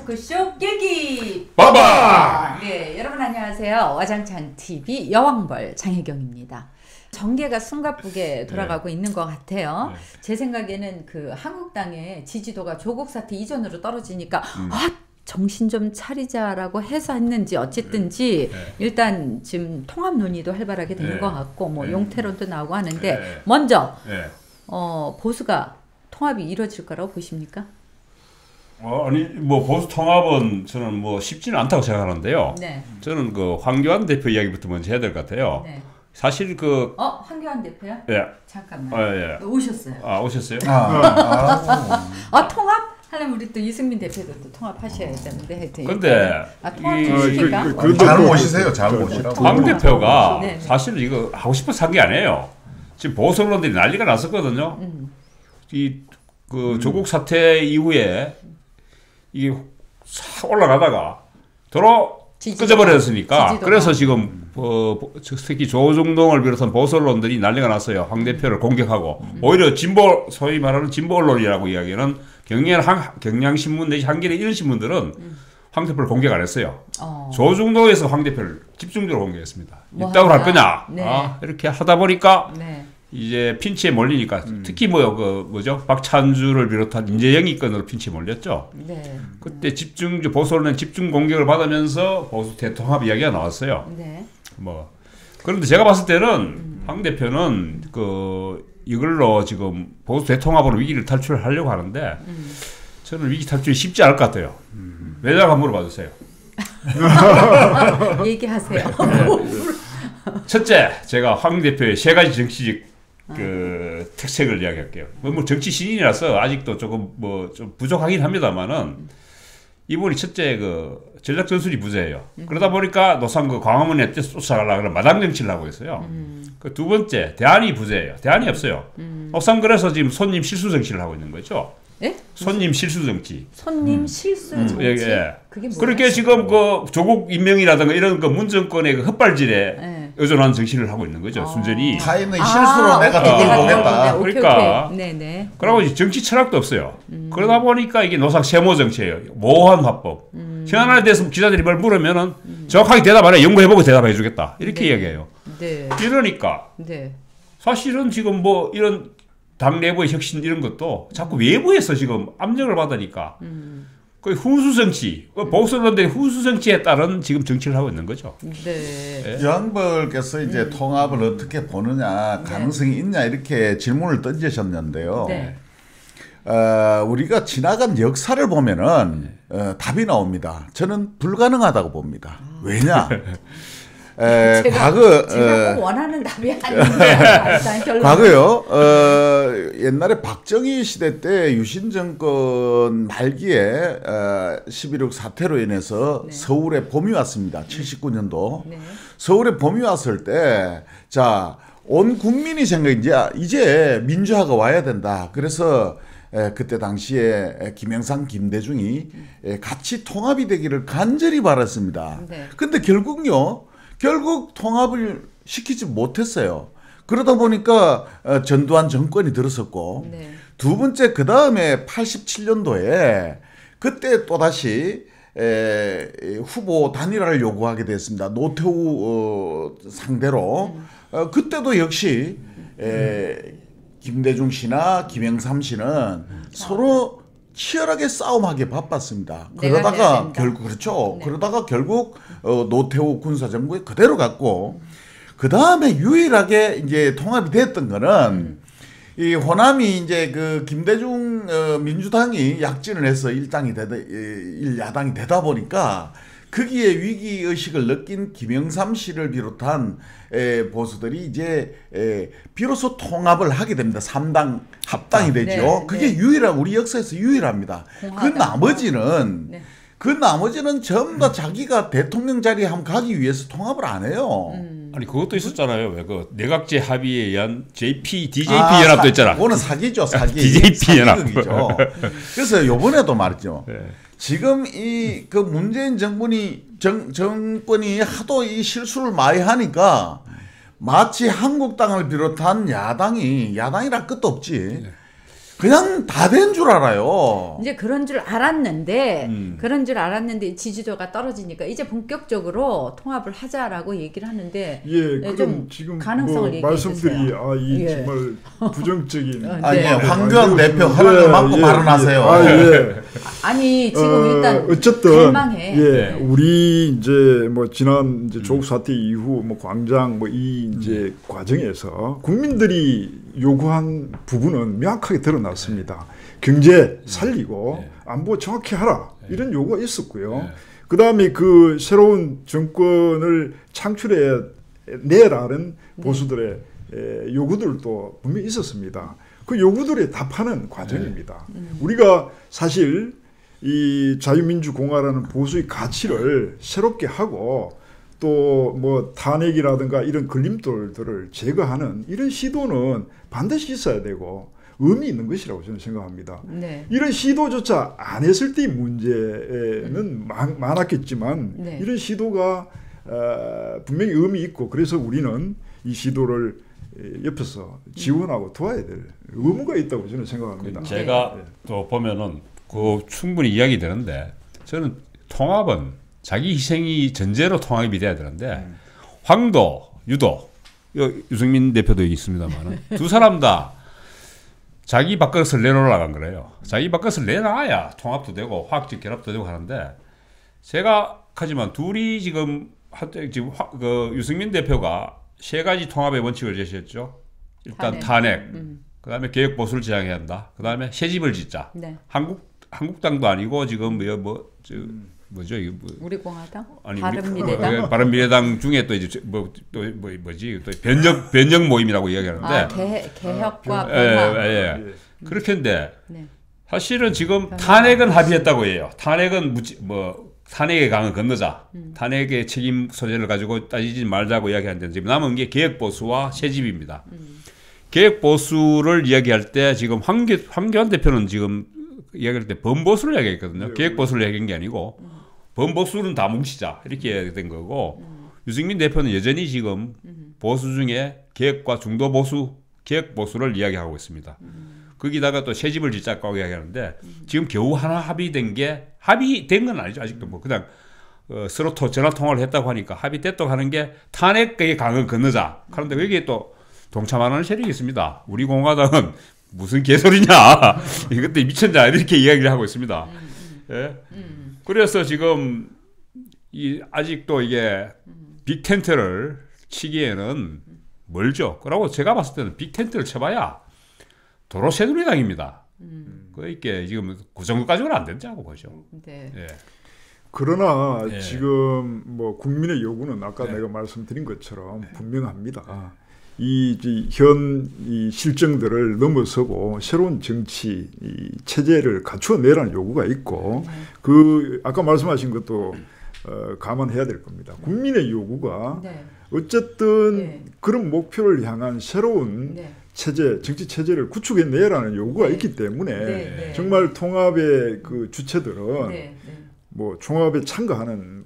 토크쇼 깨기 빠바! 네, 여러분 안녕하세요. 와장창 TV 여왕벌 장혜경입니다. 정계가 숨가쁘게 돌아가고 있는 것 같아요. 제 생각에는 그 한국당의 지지도가 조국 사태 이전으로 떨어지니까 정신 좀 차리자라고 해서 했는지 어쨌든지 일단 지금 통합 논의도 활발하게 되는 것 같고 뭐 용태론도 나오고 하는데 먼저 보수가 통합이 이루어질 거라고 보십니까? 아니 뭐 보수 통합은 저는 뭐 쉽지는 않다고 생각하는데요. 네. 저는 그 황교안 대표 이야기부터 먼저 해야 될 것 같아요. 네. 사실 그 황교안 대표요? 예. 잠깐만. 예. 오셨어요. 오셨어요? 통합? 하려면 우리 또 이승민 대표도 또 통합하셔야 되는데 하여튼. 근데 통합 좀 시킬까? 잘 모시세요. 잘 모시라고. 황 대표가 네. 사실 이거 하고 싶어서 한 게 아니에요. 지금 보수 언론들이 난리가 났었거든요. 그 조국 사태 이후에 이게 싹 올라가다가 도로 끄져버렸으니까 그래서 지금 특히 조중동을 비롯한 보수 언론들이 난리가 났어요. 황 대표를 공격하고 오히려 진보 소위 말하는 진보 언론이라고 이야기하는 경향신문 내지 한겨레 이런 신문들은 황 대표를 공격 안 했어요. 조중동에서 황 대표를 집중적으로 공격했습니다. 이따구로 할 거냐? 네. 이렇게 하다 보니까 네. 이제 핀치에 몰리니까 특히 박찬주를 비롯한 인재영이 건으로 핀치에 몰렸죠. 네. 그때 보수 언론 집중 공격을 받으면서 보수 대통합 이야기가 나왔어요. 네. 그런데 제가 봤을 때는 황 대표는 이걸로 지금 보수 대통합으로 위기를 탈출하려고 하는데 저는 위기 탈출이 쉽지 않을 것 같아요. 왜냐고 한번 물어봐 주세요. 얘기하세요. 첫째, 제가 황 대표의 세 가지 정치적 특색을 이야기할게요. 뭐 정치 신인이라서 아직도 조금 좀 부족하긴 합니다만은 이분이 첫째 전략 전술이 부재예요. 그러다 보니까 노상 광화문에 쫓아가려고 그런 마당 정치를 하고 있어요. 두 번째, 대안이 부재예요. 대안이 없어요. 노상 그래서 지금 손님 실수 정치를 하고 있는 거죠. 예? 손님 실수 정치. 손님 실수 정치. 그게 뭐예요? 그렇게 지금 조국 임명이라든가 이런 문 정권의 헛발질에 의존하는 정치를 하고 있는 거죠. 순전히. 타인의 실수로 내가 덕을 보겠다. 그러니까. 네네. 그러고 정치 철학도 없어요. 그러다 보니까 이게 노상 세모 정치예요. 모호한 화법. 현안에 대해서 기자들이 뭘 물으면은 정확하게 대답 안 해. 연구해보고 대답해 주겠다. 이렇게 이야기해요. 네. 이러니까 사실은 지금 이런 당 내부의 혁신 이런 것도 자꾸 외부에서 지금 압력을 받으니까 거의 후수 정치, 보수 언론들이 후수 정치에 따른 지금 정치를 하고 있는 거죠. 네. 여왕벌께서 이제 통합을 어떻게 보느냐, 가능성이 있냐 이렇게 질문을 던지셨는데요. 네. 우리가 지나간 역사를 보면은 답이 나옵니다. 저는 불가능하다고 봅니다. 왜냐? 제가 꼭 원하는 답이 아닌데 과거요. 옛날에 박정희 시대 때 유신 정권 말기에 11.6 사태로 인해서 서울에 봄이 왔습니다. 79년도. 서울에 봄이 왔을 때 온 국민이 이제 민주화가 와야 된다. 그래서 그때 당시에 김영삼, 김대중이 같이 통합이 되기를 간절히 바랐습니다. 근데 결국 통합을 시키지 못했어요. 그러다 보니까 전두환 정권이 들었었고 두 번째 그 다음에 87년도에 그때 또다시 후보 단일화를 요구하게 됐습니다. 노태우 상대로 그때도 역시 김대중 씨나 김영삼 씨는 서로 치열하게 싸움하기 바빴습니다. 그러다가 결국 노태우 군사정부에 그대로 갔고 그 다음에 유일하게 이제 통합이 됐던 거는 이 호남이 이제 김대중 민주당이 약진을 해서 일야당이 되다 보니까 거기에 위기 의식을 느낀 김영삼 씨를 비롯한 보수들이 이제 비로소 통합을 하게 됩니다. 3당 합당이 되죠. 그게 우리 역사에서 유일합니다. 그 나머지는 전부 다 자기가 대통령 자리에 한번 가기 위해서 통합을 안 해요. 아니 그것도 있었잖아요. 왜 내각제 합의에 의한 DJP 연합도 있잖아. 그거는 사기죠, 사기. DJP 연합. 그래서 이번에도 말이죠. 지금 문재인 정권이 하도 이 실수를 많이 하니까 마치 한국당을 비롯한 야당이라 끝도 없지. 그냥 다 된 줄 알아요. 이제 그런 줄 알았는데 지지도가 떨어지니까 이제 본격적으로 통합을 하자라고 얘기를 하는데 그럼 지금 가능성을 말씀들이 정말 부정적인 황교안 대표 허락을 받고 발언하세요. 아니 지금 일단 어쨌든 갈망해. 우리 이제 뭐 지난 이제 조국 사태 이후 뭐 광장 뭐 이 이제 과정에서 국민들이 요구한 부분은 명확하게 드러났습니다. 경제 살리고 안보 정확히 하라 이런 요구가 있었고요. 그 다음에 그 새로운 정권을 창출해 내라는 보수들의 요구들도 분명히 있었습니다. 그 요구들에 답하는 과정입니다. 우리가 사실 이 자유민주공화라는 보수의 가치를 새롭게 하고 또 뭐 탄핵이라든가 이런 걸림돌들을 제거하는 이런 시도는 반드시 있어야 되고 의미 있는 것이라고 저는 생각합니다. 이런 시도조차 안 했을 때의 문제는 많았겠지만 이런 시도가 분명히 의미 있고 그래서 우리는 이 시도를 옆에서 지원하고 도와야 될 의무가 있다고 저는 생각합니다. 제가 또 보면은 그 충분히 이야기 되는데 저는 통합은 자기 희생이 전제로 통합이 돼야 되는데 황도, 유도, 유승민 대표도 있습니다만 두 사람 다 자기 밥그릇을 내놓으려고 한 거래요. 자기 밥그릇을 내놔야 통합도 되고 화학적 결합도 되고 하는데 하지만 둘이 지금 그 유승민 대표가 세 가지 통합의 원칙을 제시했죠. 일단 탄핵, 그다음에 개혁 보수를 지향해야 한다. 그다음에 새집을 짓자. 한국당도 아니고 지금 뭐죠 이거 우리공화당? 아니 바른미래당? 바른미래당 중에 또 이제 뭐지 또 변혁 모임이라고 이야기하는데 개혁과 변화. 그렇게 했는데 사실은 지금 탄핵은 합의했다고 해요. 탄핵은 탄핵의 강을 건너자. 탄핵의 책임 소재를 가지고 따지지 말자고 이야기하는데 지금 남은 게 개혁 보수와 새집입니다. 개혁 보수를 이야기할 때 지금 황교안 대표는 지금 이야기할 때 범보수를 이야기했거든요. 개혁 보수를 이야기한 게 아니고 범보수는 다 뭉치자 이렇게 된 거고 유승민 대표는 여전히 지금 보수 중에 개혁과 중도 보수, 개혁 보수를 이야기하고 있습니다. 거기다가 또 새집을 짓자고 이야기하는데 지금 겨우 하나 합의된 건 아니죠. 아직도 뭐 그냥 서로 전화 통화를 했다고 하니까 합의됐다고 하는 게 탄핵의 강을 건너자. 그런데 여기에 또 동참하는 세력이 있습니다. 우리 공화당은 무슨 개소리냐 이것도 미쳤냐 이렇게 이야기를 하고 있습니다. 그래서 지금 아직도 이게 빅텐트를 치기에는 멀죠. 그러고 제가 봤을 때는 빅텐트를 쳐봐야 도로 새누리당입니다. 그러니까 지금 그 정도까지는 안 된다고 보죠. 그러나 지금 뭐 국민의 요구는 아까 내가 말씀드린 것처럼 분명합니다. 이 실정들을 넘어서고 새로운 정치 체제를 갖추어내라는 요구가 있고 그 아까 말씀하신 것도 감안해야 될 겁니다. 국민의 요구가 어쨌든 그런 목표를 향한 새로운 체제, 정치 체제를 구축해내라는 요구가 있기 때문에 정말 통합의 그 주체들은 뭐 종합에 참가하는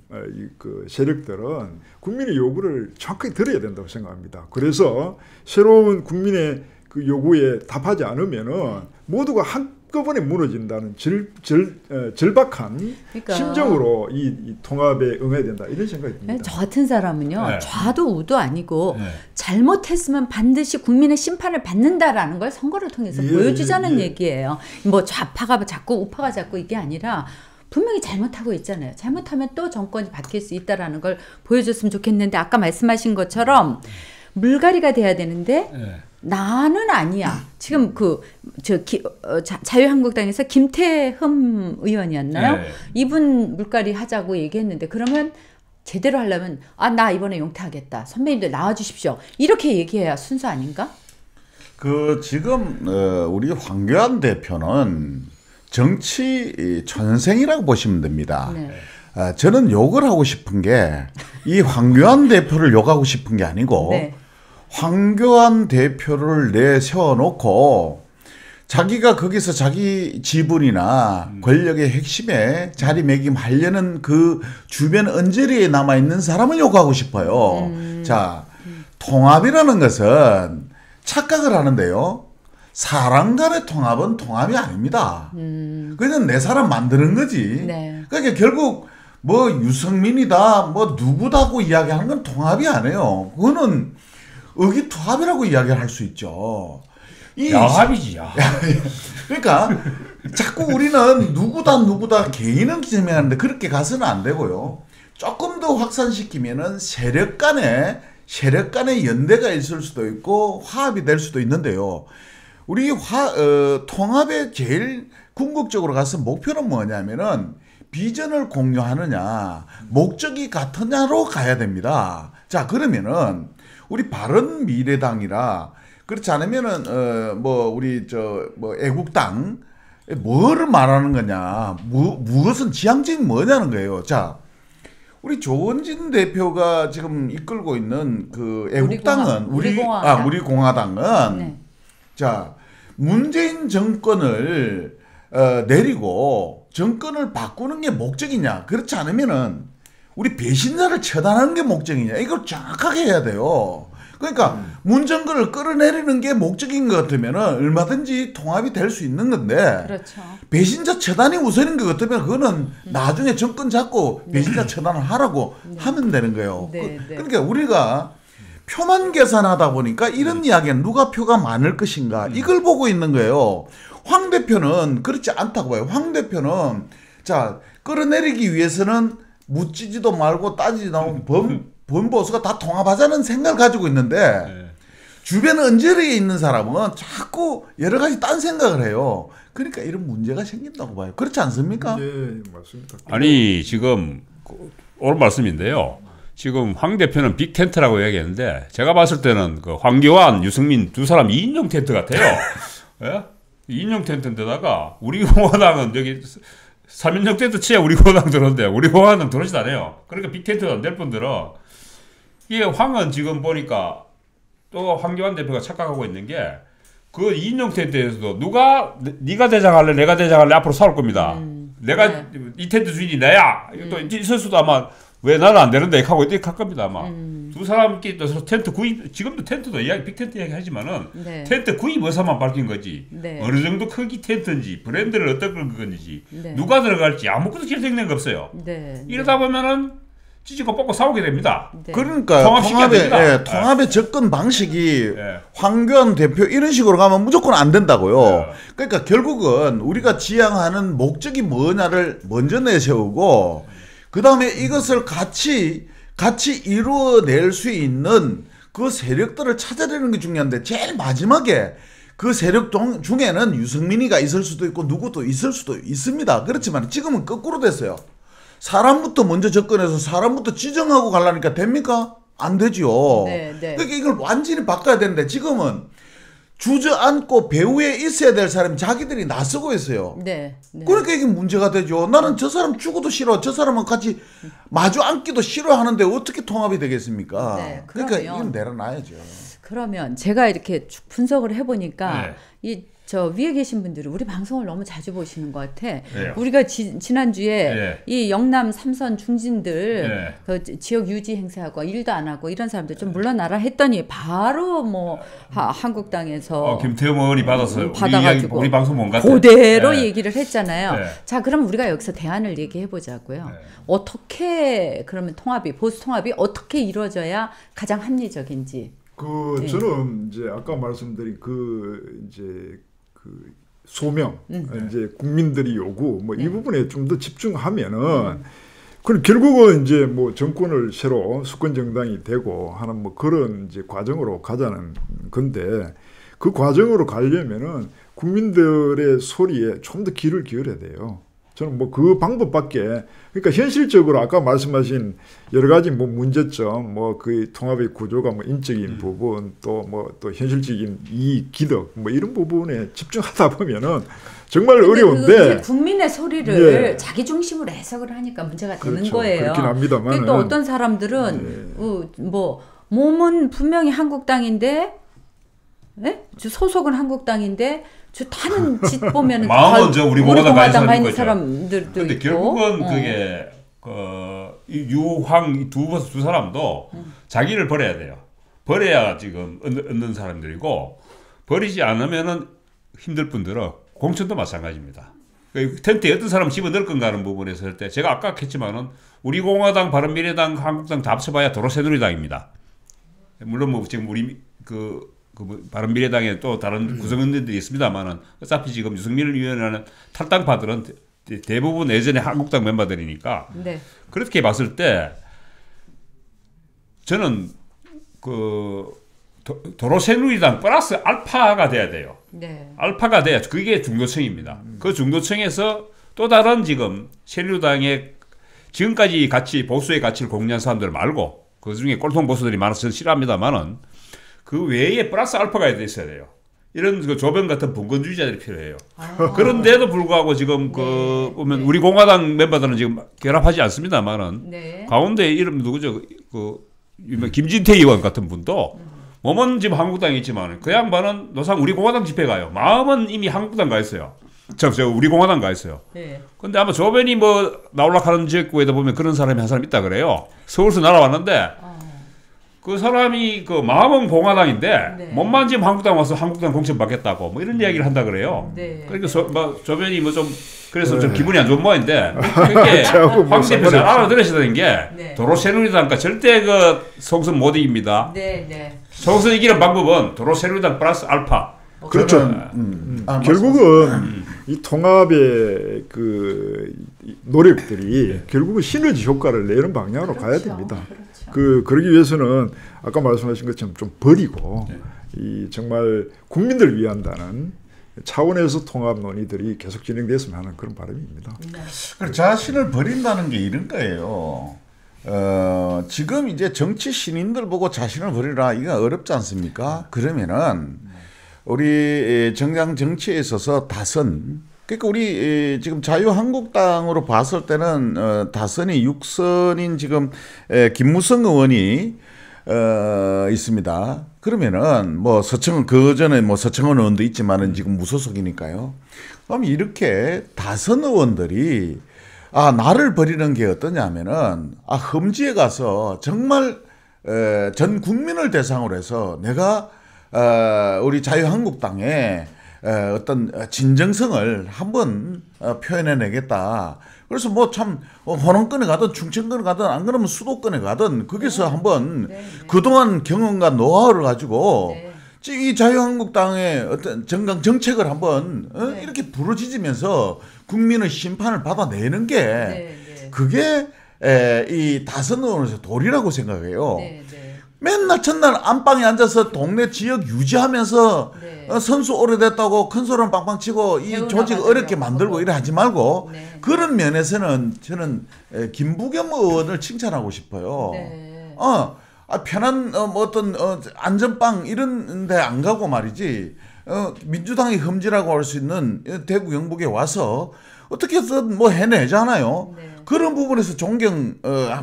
그 세력들은 국민의 요구를 정확하게 들어야 된다고 생각합니다. 그래서 새로운 국민의 그 요구에 답하지 않으면은 모두가 한꺼번에 무너진다는 절박한 심정으로 이 통합에 응해야 된다 이런 생각이 듭니다. 저 같은 사람은요 좌도 우도 아니고 잘못했으면 반드시 국민의 심판을 받는다라는 걸 선거를 통해서 보여주자는 얘기예요. 뭐 좌파가 자꾸 우파가 자꾸 이게 아니라 분명히 잘못하고 있잖아요. 잘못하면 또 정권이 바뀔 수 있다라는 걸 보여줬으면 좋겠는데 아까 말씀하신 것처럼 물갈이가 돼야 되는데 나는 아니야. 지금 자유한국당에서 김태흠 의원이었나요? 이분 물갈이 하자고 얘기했는데 그러면 제대로 하려면 나 이번에 용퇴하겠다. 선배님들 나와주십시오. 이렇게 얘기해야 순서 아닌가? 지금 우리 황교안 대표는 정치 전생이라고 보시면 됩니다. 저는 욕을 하고 싶은 게 이 황교안 대표를 욕하고 싶은 게 아니고 황교안 대표를 내세워놓고 자기가 거기서 자기 지분이나 권력의 핵심에 자리매김하려는 그 주변 언저리에 남아있는 사람을 욕하고 싶어요. 자, 통합이라는 것은 착각을 하는데요. 사람 간의 통합은 통합이 아닙니다. 그냥 내 사람 만드는 거지. 네. 그러니까 결국 뭐 유승민이다 뭐 누구다고 이야기하는 건 통합이 아니에요. 그거는 의기투합이라고 이야기를 할 수 있죠. 야합이지 야. 그러니까 자꾸 우리는 누구다 개인은 지명하는데 그렇게 가서는 안 되고요. 조금 더 확산시키면은 세력 간의 연대가 있을 수도 있고 화합이 될 수도 있는데요. 우리 통합의 제일 궁극적으로 가서 목표는 뭐냐면은 비전을 공유하느냐, 목적이 같으냐로 가야 됩니다. 자, 그러면은 우리 바른미래당이라 그렇지 않으면은 우리 애국당 뭐를 말하는 거냐, 무엇은 지향점이 뭐냐는 거예요. 자, 우리 조원진 대표가 지금 이끌고 있는 그 애국당은 우리공화당은 네. 자, 문재인 정권을 내리고 정권을 바꾸는 게 목적이냐, 그렇지 않으면은 우리 배신자를 처단하는 게 목적이냐, 이걸 정확하게 해야 돼요. 그러니까 문정권을 끌어내리는 게 목적인 것 같으면은 얼마든지 통합이 될 수 있는 건데, 그렇죠. 배신자 처단이 우선인 것 같으면 그거는 나중에 정권 잡고 배신자 처단을 하라고 하면 되는 거예요. 그러니까 우리가 표만 계산하다 보니까 이런 이야기는 누가 표가 많을 것인가 이걸 보고 있는 거예요. 황 대표는 그렇지 않다고 봐요. 황 대표는 자, 끌어내리기 위해서는 묻지도 말고 따지지도 않고 범보수가 다 통합하자는 생각을 가지고 있는데 주변 언저리에 있는 사람은 자꾸 여러 가지 딴 생각을 해요. 그러니까 이런 문제가 생긴다고 봐요. 그렇지 않습니까? 네, 맞습니다. 아니 지금 옳은 말씀인데요. 지금 황 대표는 빅 텐트라고 얘기했는데 제가 봤을 때는 그 황교안, 유승민 두 사람 2인용 텐트 같아요. 예? 2인용 텐트인데다가 우리 공화당은 여기 3인용 텐트 치야 우리 공화당 들었는데 우리 공화당 들어오지도 않아요. 그러니까 빅 텐트가 안 될 뿐더러 이게 황은 지금 보니까 또 황교안 대표가 착각하고 있는 게 그 2인용 텐트에서도 누가 네가 대장할래 내가 대장할래 앞으로 싸울 겁니다. 내가 이 텐트 주인이 나야. 또 있을 수도 아마 왜 나는 안 되는데 하고 이렇게 할 겁니다 아마. 두 사람끼리 또 텐트 구입, 지금도 텐트도 이야기 빅텐트 이야기 하지만은 텐트 구입 의사만 밝힌 거지. 어느 정도 크기 텐트인지 브랜드를 어떤 건지 누가 들어갈지 아무것도 결정된 거 없어요. 이러다 보면은 찢고 뽑고 싸우게 됩니다. 그러니까 통합의 접근 방식이 황교안 대표 이런 식으로 가면 무조건 안 된다고요. 그러니까 결국은 우리가 지향하는 목적이 뭐냐를 먼저 내세우고 그 다음에 이것을 같이 이루어낼 수 있는 그 세력들을 찾아내는 게 중요한데 제일 마지막에 그 세력 중에는 유승민이가 있을 수도 있고 누구도 있을 수도 있습니다. 그렇지만 지금은 거꾸로 됐어요. 사람부터 먼저 접근해서 사람부터 지정하고 가려니까 됩니까? 안 되지요. 그러니까 이걸 완전히 바꿔야 되는데 지금은 주저앉고 배후에 있어야 될 사람이 자기들이 나서고 있어요. 그러니까 이게 문제가 되죠. 나는 저 사람 죽어도 싫어. 저 사람은 같이 마주 앉기도 싫어하는데 어떻게 통합이 되겠습니까? 그러니까 이건 내려놔야죠. 그러면 제가 이렇게 쭉 분석을 해보니까 저 위에 계신 분들은 우리 방송을 너무 자주 보시는 것 같아. 우리가 지난주에 이 영남 3선 중진들 그 지역 유지 행사하고 일도 안 하고 이런 사람들 좀 물러나라 했더니 바로 뭐 한국당에서 김태흠 의원이 받아가지고 우리 방송 못 갔대. 그대로 얘기를 했잖아요. 자, 그럼 우리가 여기서 대안을 얘기해 보자고요. 어떻게 그러면 보수 통합이 어떻게 이루어져야 가장 합리적인지. 저는 이제 아까 말씀드린 소명, 이제 국민들이 요구, 이 부분에 좀 더 집중하면은, 그럼 결국은 이제 뭐 정권을 새로 수권 정당이 되고 하는 뭐 그런 이제 과정으로 가자는 건데, 그 과정으로 가려면은 국민들의 소리에 좀 더 귀를 기울여야 돼요. 저는 뭐 그 방법밖에, 그러니까 현실적으로 아까 말씀하신 여러 가지 뭐 문제점, 뭐 그 통합의 구조가 뭐 인적인 부분, 또 현실적인 이익, 기득, 뭐 이런 부분에 집중하다 보면은 정말 어려운데. 국민의 소리를 자기 중심으로 해석을 하니까 문제가 되는 거예요. 그렇긴 합니다만. 또 어떤 사람들은 뭐 몸은 분명히 한국당인데, 소속은 한국당인데. 타는 짓 보면 마음은 우리 공화당 있는 사람들도 근데 있고. 결국은 그게 유황 두 사람도 자기를 버려야 돼요. 버려야 지금 얻는 사람들이고 버리지 않으면은 힘들 분들은 공천도 마찬가지입니다. 텐트에 어떤 사람 집어넣을 건가 하는 부분에서 할 때 제가 아까 했지만은 우리 공화당, 바른미래당, 한국당 다 합쳐봐야 도로새누리당입니다. 물론 뭐 지금 우리 바른미래당에 또 다른 구성원들이 있습니다만은 어차피 지금 유승민 의원이라는 탈당파들은 대부분 예전에 한국당 멤버들이니까 네. 그렇게 봤을 때 저는 도로새누리당 플러스 알파가 돼야 돼요. 네. 알파가 돼야 그게 중도층입니다. 그 중도층에서 또 다른 지금 새누리당의 지금까지 같이 보수의 가치를 공유한 사람들 말고 그 중에 꼴통 보수들이 많아서 저는 싫어합니다만은 그 외에 플러스 알파가 있어야 돼요. 이런 그 조변 같은 분권주의자들이 필요해요. 그런데도 불구하고 지금 보면 우리 공화당 멤버들은 지금 결합하지 않습니다만은 가운데 이름 누구죠? 김진태 의원 같은 분도 몸은 지금 한국당에 있지만 그 양반은 노상 우리 공화당 집회 가요. 마음은 이미 한국당 가 있어요. 저 우리 공화당 가 있어요. 근데 아마 조변이 뭐 나올라 하는 지역구에다 보면 그런 사람이 한 사람 있다 그래요. 서울서 날아왔는데 그 사람이 그 마음은 공화당인데 몸만 지금 한국당 와서 한국당 공천 받겠다고 뭐 이런 이야기를 한다 그래요. 그러니까 조변이 뭐 좀 그래서 좀 기분이 안 좋은 모양인데 그게 황 대표 잘 알아들으셔야 되는 게 도로새누리당과 절대 그 총선 못 이깁니다. 총선 이기는 방법은 도로새누리당 플러스 알파. 그렇죠. 결국은 이 통합의 그 노력들이 결국은 시너지 효과를 내는 방향으로 가야 됩니다. 그러기 위해서는 아까 말씀하신 것처럼 좀 버리고 이 정말 국민들을 위한다는 차원에서 통합 논의들이 계속 진행됐으면 하는 그런 바람입니다. 자신을 버린다는 게 이런 거예요. 지금 이제 정치 신인들 보고 자신을 버리라 이거 어렵지 않습니까? 그러면은 우리 정당 정치에 있어서 다선 그러니까 우리 지금 자유한국당으로 봤을 때는 다선이 6선인 지금 김무성 의원이 있습니다. 그러면은 뭐 서청은 그 전에 뭐 서청원 의원도 있지만은 지금 무소속이니까요. 그럼 이렇게 다선 의원들이 나를 버리는 게 어떠냐면은 험지에 가서 정말 전 국민을 대상으로 해서 내가 우리 자유한국당의 어떤 진정성을 한번 표현해내겠다. 그래서 뭐 참 호남권에 가든 충청권에 가든 안 그러면 수도권에 가든 거기서 한번 그동안 경험과 노하우를 가지고 이 자유한국당의 어떤 정책을 한번 이렇게 부르짖으면서 국민의 심판을 받아내는 게 그게 이 다선 의원에서 도리라고 생각해요. 맨날 첫날 안방에 앉아서 동네 지역 유지하면서 선수 오래됐다고 큰 소리는 빵빵 치고 이 조직 어렵게 만들고 이래 하지 말고 그런 면에서는 저는 김부겸 의원을 칭찬하고 싶어요. 편한 뭐 어떤 안전빵 이런 데 안 가고 말이지 민주당이 흠지라고 할 수 있는 대구 경북에 와서 어떻게 해서 뭐 해내잖아요. 그런 부분에서 존경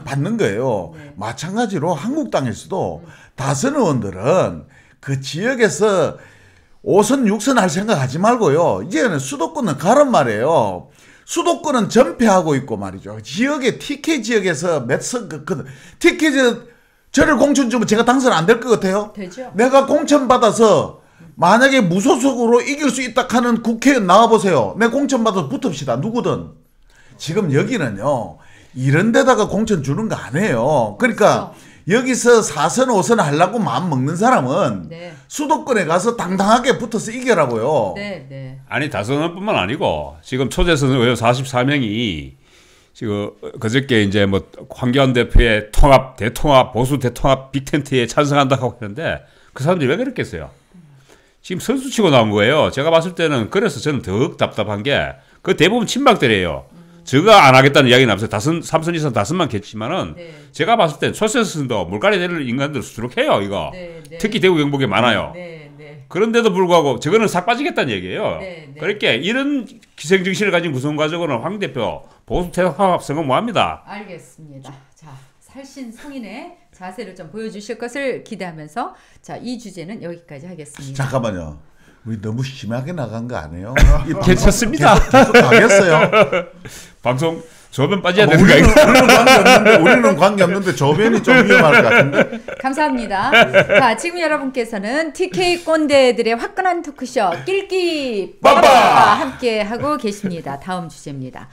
받는 거예요. 마찬가지로 한국당에서도 다선 의원들은 그 지역에서 5선 6선 할 생각 하지 말고요. 이제는 수도권은 가란 말이에요. 수도권은 전폐하고 있고 말이죠. 지역에 TK 지역에서 몇 선 TK 지역 저를 공천 주면 제가 당선 안 될 것 같아요? 되죠. 내가 공천 받아서 만약에 무소속으로 이길 수 있다 하는 국회의원 나와보세요. 내 공천 받아서 붙읍시다. 누구든. 지금 여기는요. 이런 데다가 공천 주는 거 아니에요. 그러니까 여기서 4선 5선 하려고 마음 먹는 사람은 수도권에 가서 당당하게 붙어서 이겨라고요. 아니 다선뿐만 아니고 지금 초재선 의원 44명이 지금 그저께 이제 뭐 황교안 대표의 통합, 대통합, 보수 대통합 빅텐트에 찬성한다고 했는데 그 사람들이 왜 그랬겠어요? 지금 선수 치고 나온 거예요. 제가 봤을 때는 그래서 저는 더욱 답답한 게 그 대부분 친박들이에요. 제가 안 하겠다는 이야기는 없어요. 다선, 3선 이상 다선만 겠지만은 제가 봤을 때 초선도 물갈이 될 인간들 수두룩해요. 이거 특히 대구 경북에 많아요. 그런데도 불구하고 저거는 싹 빠지겠다는 얘기예요. 그러니까 이런 기생정신을 가진 구성 가지고는 황 대표 보수 대통합 선거 뭐합니다. 알겠습니다. 자, 살신 성인의 자세를 좀 보여주실 것을 기대하면서 자, 이 주제는 여기까지 하겠습니다. 잠깐만요. 우리 너무 심하게 나간 거 아니에요? 괜찮습니다. 계속 가겠어요. 방송 저변 빠져야 뭐 되는 거 아닌가? 우리는 관계없는데 저변이 좀 위험할 것 같은데. 감사합니다. 자, 지금 여러분께서는 TK 꼰대들의 화끈한 토크쇼 낄끼 빠빠! 함께 하고 계십니다. 다음 주제입니다.